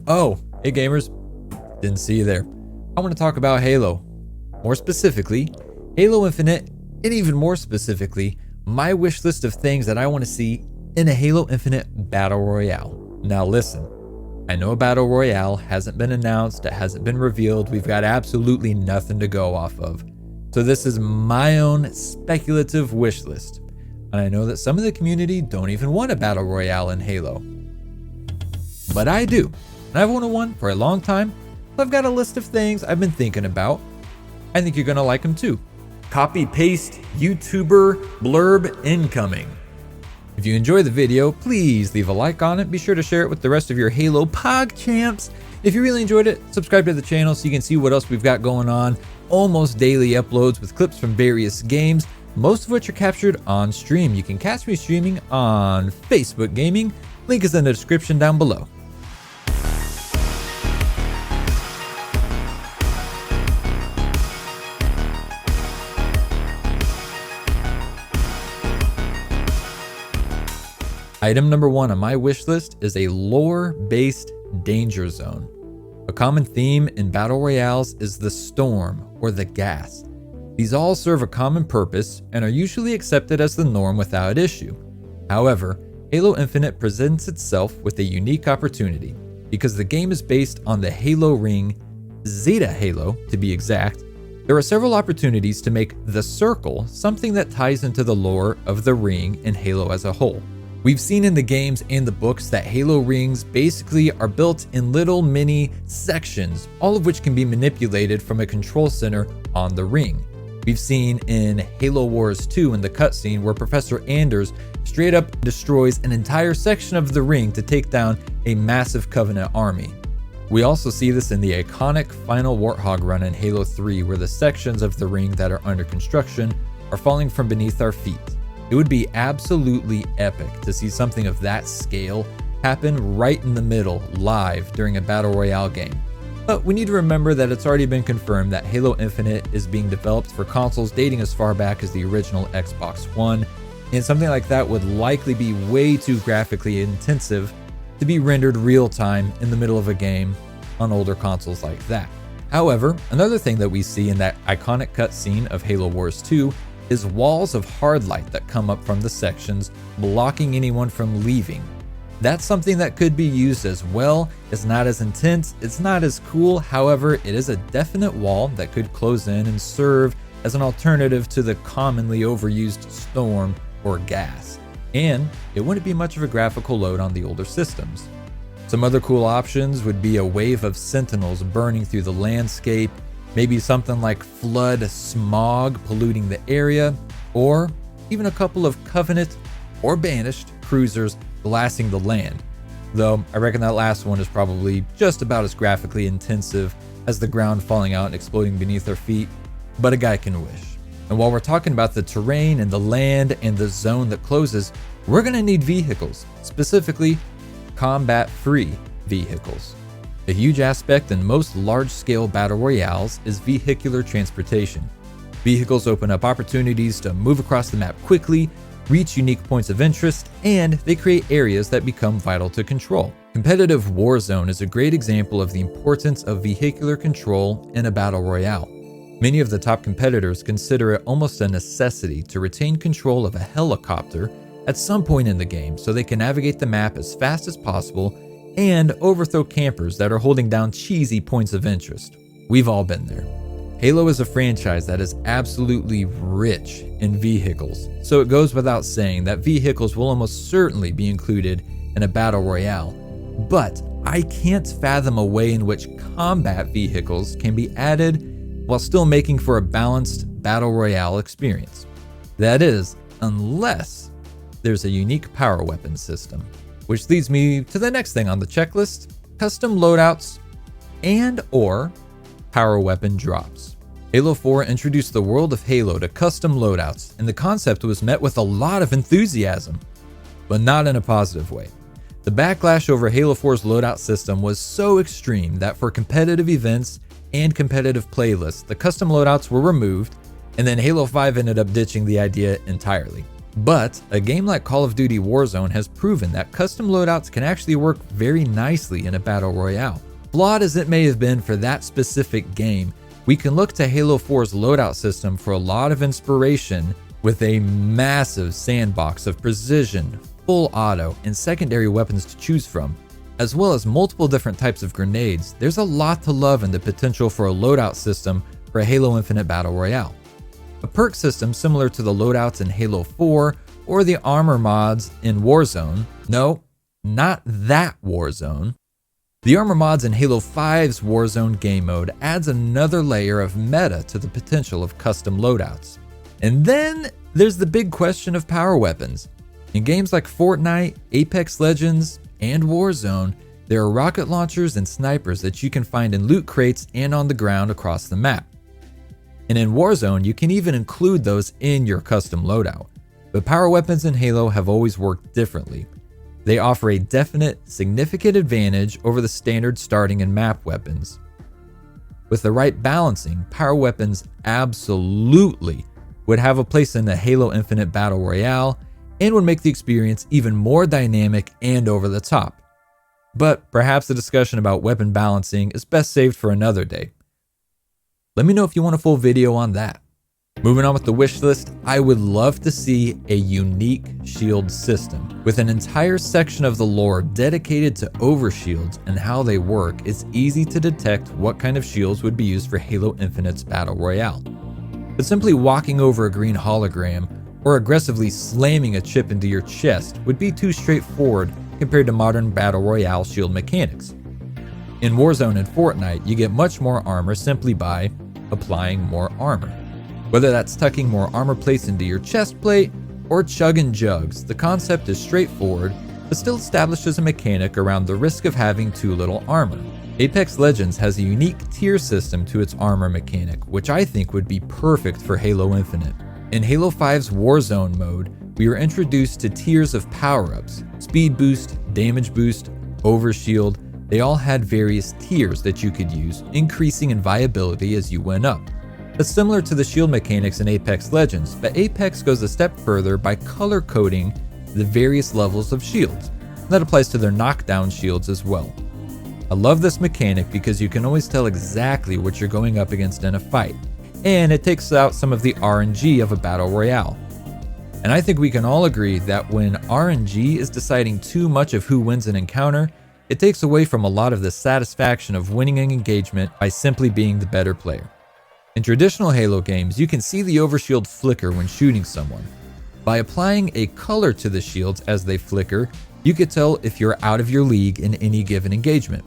Oh, hey gamers, didn't see you there. I want to talk about Halo. More specifically, Halo Infinite, and even more specifically, my wish list of things that I want to see in a Halo Infinite Battle Royale. Now listen, I know a Battle Royale hasn't been announced, it hasn't been revealed, we've got absolutely nothing to go off of. So this is my own speculative wish list. And I know that some of the community don't even want a Battle Royale in Halo. But I do, and I've wanted one for a long time. So I've got a list of things I've been thinking about. I think you're gonna like them too. Copy paste YouTuber blurb incoming. If you enjoy the video, please leave a like on it. Be sure to share it with the rest of your Halo Pog champs. If you really enjoyed it, subscribe to the channel so you can see what else we've got going on. Almost daily uploads with clips from various games, most of which are captured on stream. You can catch me streaming on Facebook Gaming. Link is in the description down below. Item number 1 on my wish list is a lore-based danger zone. A common theme in battle royales is the storm or the gas. These all serve a common purpose and are usually accepted as the norm without issue. However, Halo Infinite presents itself with a unique opportunity. Because the game is based on the Halo ring, Zeta Halo to be exact, there are several opportunities to make the circle something that ties into the lore of the ring and Halo as a whole. We've seen in the games and the books that Halo rings basically are built in little mini sections, all of which can be manipulated from a control center on the ring. We've seen in Halo Wars 2 in the cutscene where Professor Anders straight up destroys an entire section of the ring to take down a massive Covenant army. We also see this in the iconic final Warthog run in Halo 3 where the sections of the ring that are under construction are falling from beneath our feet. It would be absolutely epic to see something of that scale happen right in the middle, live, during a Battle Royale game. But we need to remember that it's already been confirmed that Halo Infinite is being developed for consoles dating as far back as the original Xbox One, and something like that would likely be way too graphically intensive to be rendered real-time in the middle of a game on older consoles like that. However, another thing that we see in that iconic cutscene of Halo Wars 2 is walls of hard light that come up from the sections, blocking anyone from leaving. That's something that could be used as well. It's not as intense, it's not as cool, however, it is a definite wall that could close in and serve as an alternative to the commonly overused storm or gas. And it wouldn't be much of a graphical load on the older systems. Some other cool options would be a wave of sentinels burning through the landscape, maybe something like flood smog polluting the area, or even a couple of Covenant or Banished cruisers blasting the land. Though I reckon that last one is probably just about as graphically intensive as the ground falling out and exploding beneath our feet, but a guy can wish. And while we're talking about the terrain and the land and the zone that closes, we're gonna need vehicles, specifically combat-free vehicles. A huge aspect in most large-scale battle royales is vehicular transportation. Vehicles open up opportunities to move across the map quickly, reach unique points of interest, and they create areas that become vital to control. Competitive Warzone is a great example of the importance of vehicular control in a battle royale. Many of the top competitors consider it almost a necessity to retain control of a helicopter at some point in the game so they can navigate the map as fast as possible and overthrow campers that are holding down cheesy points of interest. We've all been there. Halo is a franchise that is absolutely rich in vehicles, so it goes without saying that vehicles will almost certainly be included in a battle royale. But I can't fathom a way in which combat vehicles can be added while still making for a balanced battle royale experience. That is, unless there's a unique power weapon system. Which leads me to the next thing on the checklist, custom loadouts and/or power weapon drops. Halo 4 introduced the world of Halo to custom loadouts, and the concept was met with a lot of enthusiasm, but not in a positive way. The backlash over Halo 4's loadout system was so extreme that for competitive events and competitive playlists, the custom loadouts were removed, and then Halo 5 ended up ditching the idea entirely. But a game like Call of Duty Warzone has proven that custom loadouts can actually work very nicely in a battle royale. Flawed as it may have been for that specific game, we can look to Halo 4's loadout system for a lot of inspiration, with a massive sandbox of precision, full auto, and secondary weapons to choose from, as well as multiple different types of grenades. There's a lot to love in the potential for a loadout system for a Halo Infinite Battle Royale. A perk system similar to the loadouts in Halo 4 or the armor mods in Warzone. No, not that Warzone. The armor mods in Halo 5's Warzone game mode adds another layer of meta to the potential of custom loadouts. And then there's the big question of power weapons. In games like Fortnite, Apex Legends, and Warzone, there are rocket launchers and snipers that you can find in loot crates and on the ground across the map. And in Warzone, you can even include those in your custom loadout. But power weapons in Halo have always worked differently. They offer a definite, significant advantage over the standard starting and map weapons. With the right balancing, power weapons absolutely would have a place in the Halo Infinite Battle Royale and would make the experience even more dynamic and over the top. But perhaps the discussion about weapon balancing is best saved for another day. Let me know if you want a full video on that. Moving on with the wish list, I would love to see a unique shield system. With an entire section of the lore dedicated to overshields and how they work, it's easy to detect what kind of shields would be used for Halo Infinite's Battle Royale. But simply walking over a green hologram or aggressively slamming a chip into your chest would be too straightforward compared to modern Battle Royale shield mechanics. In Warzone and Fortnite, you get much more armor simply by applying more armor. Whether that's tucking more armor plates into your chest plate or chugging jugs, the concept is straightforward, but still establishes a mechanic around the risk of having too little armor. Apex Legends has a unique tier system to its armor mechanic, which I think would be perfect for Halo Infinite. In Halo 5's Warzone mode, we were introduced to tiers of power-ups: speed boost, damage boost, overshield. They all had various tiers that you could use, increasing in viability as you went up. That's similar to the shield mechanics in Apex Legends, but Apex goes a step further by color coding the various levels of shields. That applies to their knockdown shields as well. I love this mechanic because you can always tell exactly what you're going up against in a fight, and it takes out some of the RNG of a battle royale. And I think we can all agree that when RNG is deciding too much of who wins an encounter, it takes away from a lot of the satisfaction of winning an engagement by simply being the better player. In traditional Halo games, you can see the overshield flicker when shooting someone. By applying a color to the shields as they flicker, you can tell if you're out of your league in any given engagement.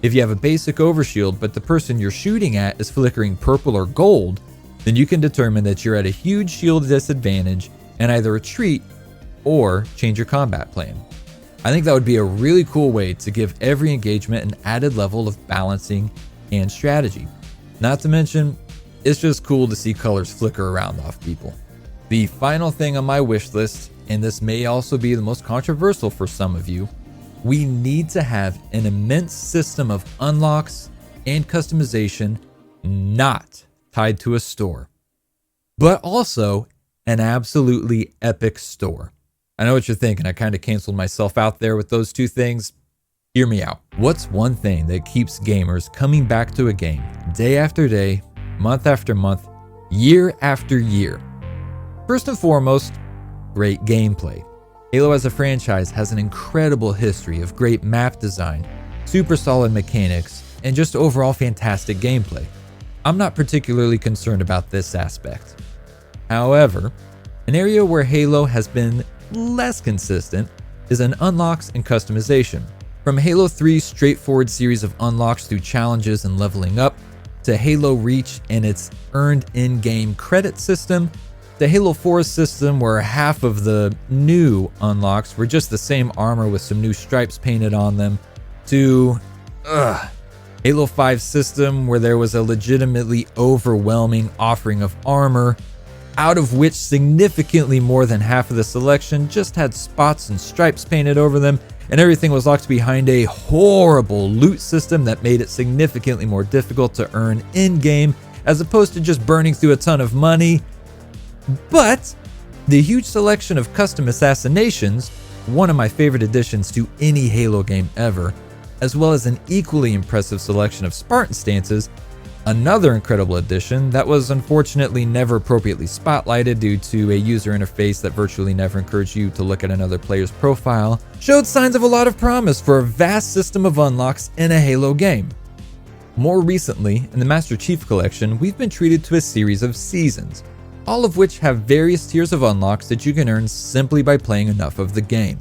If you have a basic overshield but the person you're shooting at is flickering purple or gold, then you can determine that you're at a huge shield disadvantage and either retreat or change your combat plan. I think that would be a really cool way to give every engagement an added level of balancing and strategy. Not to mention, it's just cool to see colors flicker around off people. The final thing on my wish list, and this may also be the most controversial for some of you, we need to have an immense system of unlocks and customization not tied to a store, but also an absolutely epic store. I know what you're thinking. I kind of canceled myself out there with those two things. Hear me out. What's one thing that keeps gamers coming back to a game day after day, month after month, year after year? First and foremost, great gameplay. Halo as a franchise has an incredible history of great map design, super solid mechanics, and just overall fantastic gameplay. I'm not particularly concerned about this aspect. However, an area where Halo has been less consistent is in unlocks and customization. From Halo 3's straightforward series of unlocks through challenges and leveling up, to Halo Reach and its earned in-game credit system, to Halo 4's system where half of the new unlocks were just the same armor with some new stripes painted on them, to Halo 5's system where there was a legitimately overwhelming offering of armor, out of which significantly more than half of the selection just had spots and stripes painted over them, and everything was locked behind a horrible loot system that made it significantly more difficult to earn in-game, as opposed to just burning through a ton of money. But The huge selection of custom assassinations, one of my favorite additions to any Halo game ever, as well as an equally impressive selection of Spartan stances, another incredible addition that was unfortunately never appropriately spotlighted due to a user interface that virtually never encouraged you to look at another player's profile, showed signs of a lot of promise for a vast system of unlocks in a Halo game. More recently, in the Master Chief Collection, we've been treated to a series of seasons, all of which have various tiers of unlocks that you can earn simply by playing enough of the game.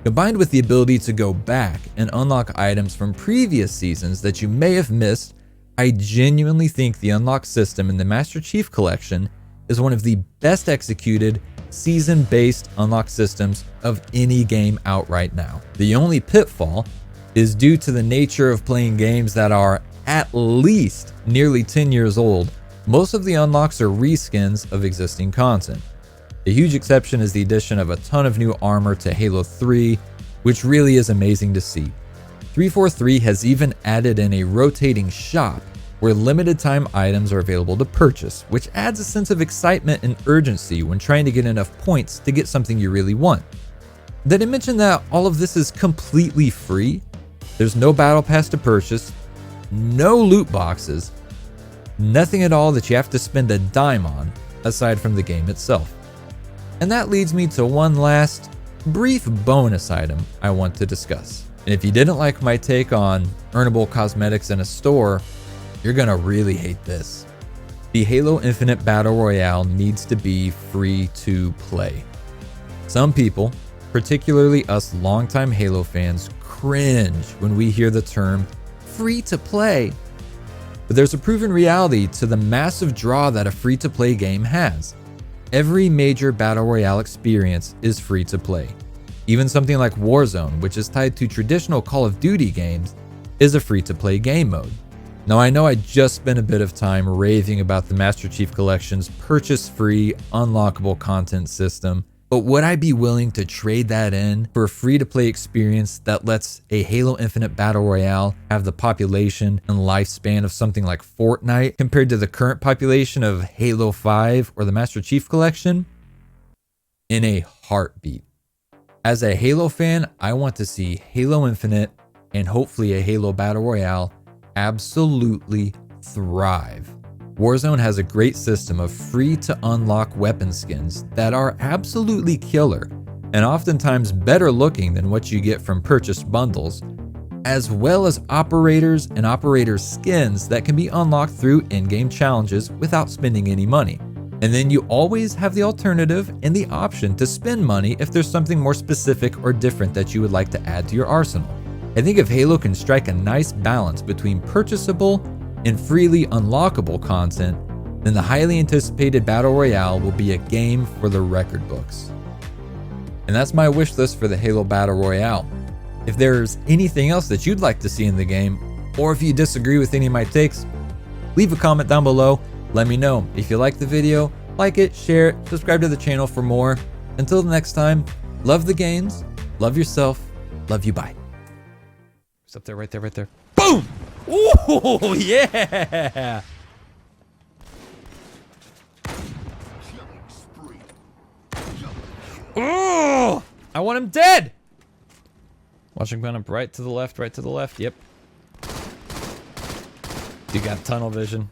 Combined with the ability to go back and unlock items from previous seasons that you may have missed, I genuinely think the unlock system in the Master Chief Collection is one of the best executed, season-based unlock systems of any game out right now. The only pitfall is due to the nature of playing games that are at least nearly 10 years old. Most of the unlocks are reskins of existing content. A huge exception is the addition of a ton of new armor to Halo 3, which really is amazing to see. 343 has even added in a rotating shop where limited time items are available to purchase, which adds a sense of excitement and urgency when trying to get enough points to get something you really want. Did I mention that all of this is completely free? There's no battle pass to purchase, no loot boxes, nothing at all that you have to spend a dime on aside from the game itself. And that leads me to one last brief bonus item I want to discuss. And if you didn't like my take on earnable cosmetics in a store, you're gonna really hate this. The Halo Infinite Battle Royale needs to be free to play. Some people, particularly us longtime Halo fans, cringe when we hear the term free to play. But there's a proven reality to the massive draw that a free to play game has. Every major Battle Royale experience is free to play. Even something like Warzone, which is tied to traditional Call of Duty games, is a free to play game mode. Now I know I just spent a bit of time raving about the Master Chief Collection's purchase-free, unlockable content system, but would I be willing to trade that in for a free-to-play experience that lets a Halo Infinite Battle Royale have the population and lifespan of something like Fortnite compared to the current population of Halo 5 or the Master Chief Collection? In a heartbeat. As a Halo fan, I want to see Halo Infinite and hopefully a Halo Battle Royale absolutely thrive. Warzone has a great system of free to unlock weapon skins that are absolutely killer and oftentimes better looking than what you get from purchased bundles, as well as operators and operators skins that can be unlocked through in-game challenges without spending any money. And then you always have the alternative and the option to spend money if there's something more specific or different that you would like to add to your arsenal. I think if Halo can strike a nice balance between purchasable and freely unlockable content, then the highly anticipated Battle Royale will be a game for the record books. And that's my wish list for the Halo Battle Royale. If there's anything else that you'd like to see in the game, or if you disagree with any of my takes, leave a comment down below. Let me know. If you like the video, like it, share it, subscribe to the channel for more. Until the next time, love the games, love yourself, love you, bye. It's up there, right there, right there. Boom! Ooh, yeah! Oh! I want him dead! Watch him going up right to the left, right to the left. Yep. You got tunnel vision.